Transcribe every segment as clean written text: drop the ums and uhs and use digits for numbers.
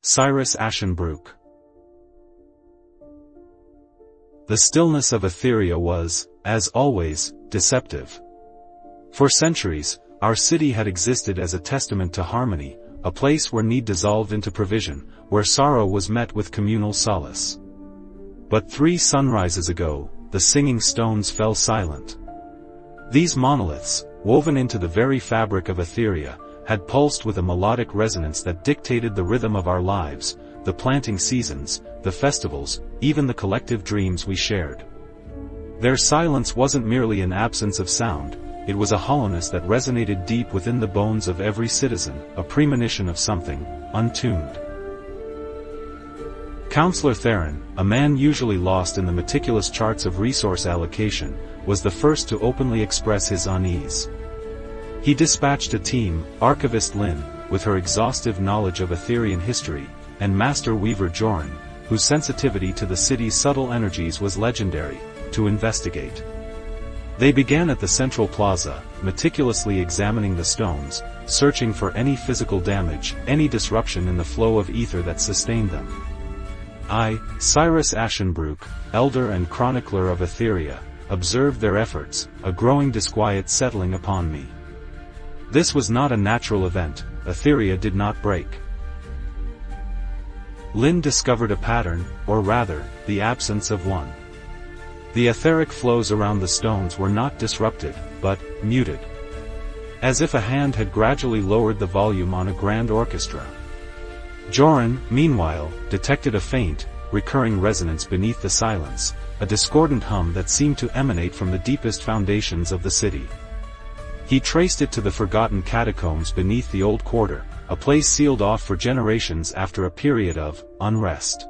Cyrus Ashenbrook. The stillness of Etheria was, as always, deceptive. For centuries, our city had existed as a testament to harmony, a place where need dissolved into provision, where sorrow was met with communal solace. But 3 sunrises ago, the singing stones fell silent. These monoliths, woven into the very fabric of Etheria, had pulsed with a melodic resonance that dictated the rhythm of our lives, the planting seasons, the festivals, even the collective dreams we shared. Their silence wasn't merely an absence of sound, it was a hollowness that resonated deep within the bones of every citizen, a premonition of something untuned. Councillor Theron, a man usually lost in the meticulous charts of resource allocation, was the first to openly express his unease. He dispatched a team, Archivist Lynn, with her exhaustive knowledge of Etherian history, and Master Weaver Joran, whose sensitivity to the city's subtle energies was legendary, to investigate. They began at the central plaza, meticulously examining the stones, searching for any physical damage, any disruption in the flow of ether that sustained them. I, Cyrus Ashenbrook, elder and chronicler of Etheria, observed their efforts, a growing disquiet settling upon me. This was not a natural event, Etheria did not break. Lynn discovered a pattern, or rather, the absence of one. The etheric flows around the stones were not disrupted, but muted. As if a hand had gradually lowered the volume on a grand orchestra. Joran, meanwhile, detected a faint, recurring resonance beneath the silence, a discordant hum that seemed to emanate from the deepest foundations of the city. He traced it to the forgotten catacombs beneath the old quarter, a place sealed off for generations after a period of unrest.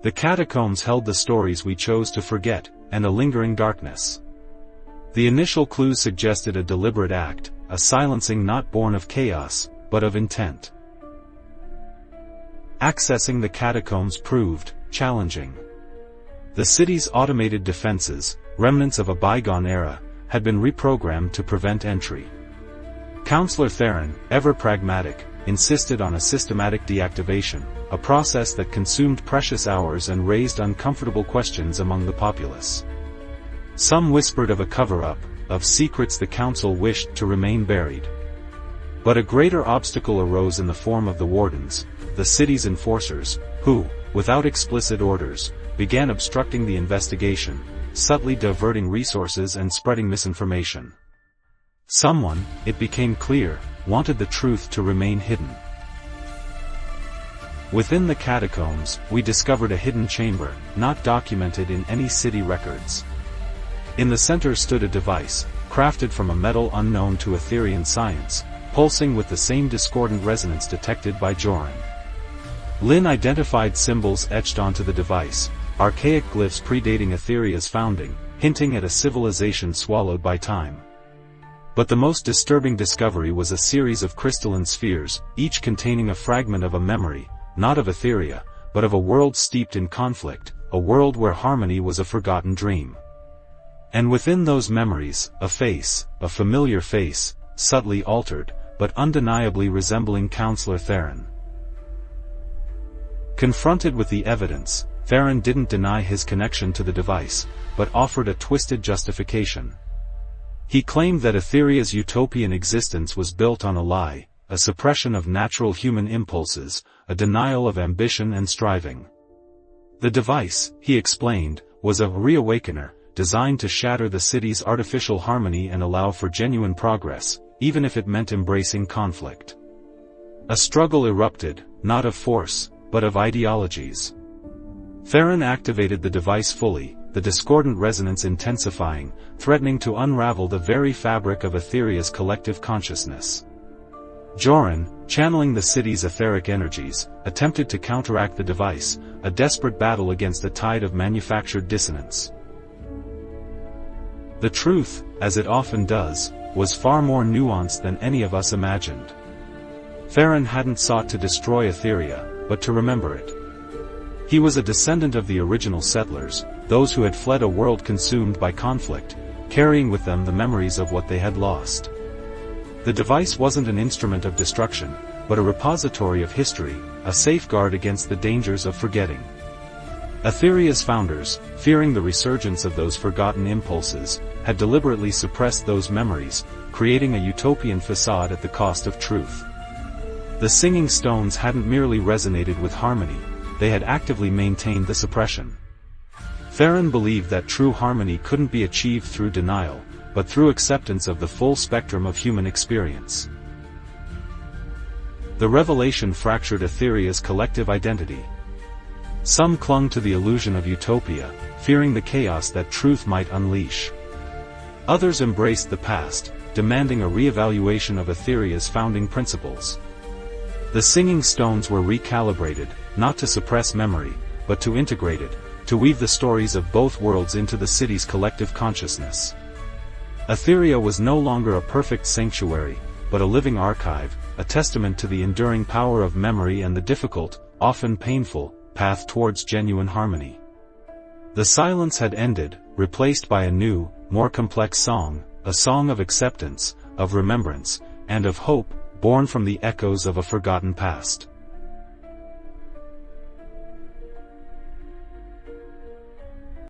The catacombs held the stories we chose to forget, and a lingering darkness. The initial clues suggested a deliberate act, a silencing not born of chaos, but of intent. Accessing the catacombs proved challenging. The city's automated defenses, remnants of a bygone era, had been reprogrammed to prevent entry. Councillor Theron, ever pragmatic, insisted on a systematic deactivation, a process that consumed precious hours and raised uncomfortable questions among the populace. Some whispered of a cover-up, of secrets the council wished to remain buried. But a greater obstacle arose in the form of the wardens, the city's enforcers, who, without explicit orders, began obstructing the investigation, subtly diverting resources and spreading misinformation. Someone, it became clear, wanted the truth to remain hidden. Within the catacombs, we discovered a hidden chamber, not documented in any city records. In the center stood a device, crafted from a metal unknown to Etherian science, pulsing with the same discordant resonance detected by Joran. Lynn identified symbols etched onto the device, archaic glyphs predating Etheria's founding, hinting at a civilization swallowed by time. But the most disturbing discovery was a series of crystalline spheres, each containing a fragment of a memory, not of Etheria, but of a world steeped in conflict, a world where harmony was a forgotten dream. And within those memories, a face, a familiar face, subtly altered, but undeniably resembling Councillor Theron. Confronted with the evidence, Theron didn't deny his connection to the device, but offered a twisted justification. He claimed that Etheria's utopian existence was built on a lie, a suppression of natural human impulses, a denial of ambition and striving. The device, he explained, was a reawakener, designed to shatter the city's artificial harmony and allow for genuine progress, even if it meant embracing conflict. A struggle erupted, not of force, but of ideologies. Theron activated the device fully, the discordant resonance intensifying, threatening to unravel the very fabric of Etheria's collective consciousness. Joran, channeling the city's etheric energies, attempted to counteract the device, a desperate battle against a tide of manufactured dissonance. The truth, as it often does, was far more nuanced than any of us imagined. Theron hadn't sought to destroy Etheria, but to remember it. He was a descendant of the original settlers, those who had fled a world consumed by conflict, carrying with them the memories of what they had lost. The device wasn't an instrument of destruction, but a repository of history, a safeguard against the dangers of forgetting. AIart's founders, fearing the resurgence of those forgotten impulses, had deliberately suppressed those memories, creating a utopian facade at the cost of truth. The singing stones hadn't merely resonated with harmony, they had actively maintained the suppression. Theron believed that true harmony couldn't be achieved through denial, but through acceptance of the full spectrum of human experience. The revelation fractured AIart's collective identity. Some clung to the illusion of utopia, fearing the chaos that truth might unleash. Others embraced the past, demanding a re-evaluation of AIart's founding principles. The singing stones were recalibrated, not to suppress memory, but to integrate it, to weave the stories of both worlds into the city's collective consciousness. AIart was no longer a perfect sanctuary, but a living archive, a testament to the enduring power of memory and the difficult, often painful, path towards genuine harmony. The silence had ended, replaced by a new, more complex song, a song of acceptance, of remembrance, and of hope, born from the echoes of a forgotten past.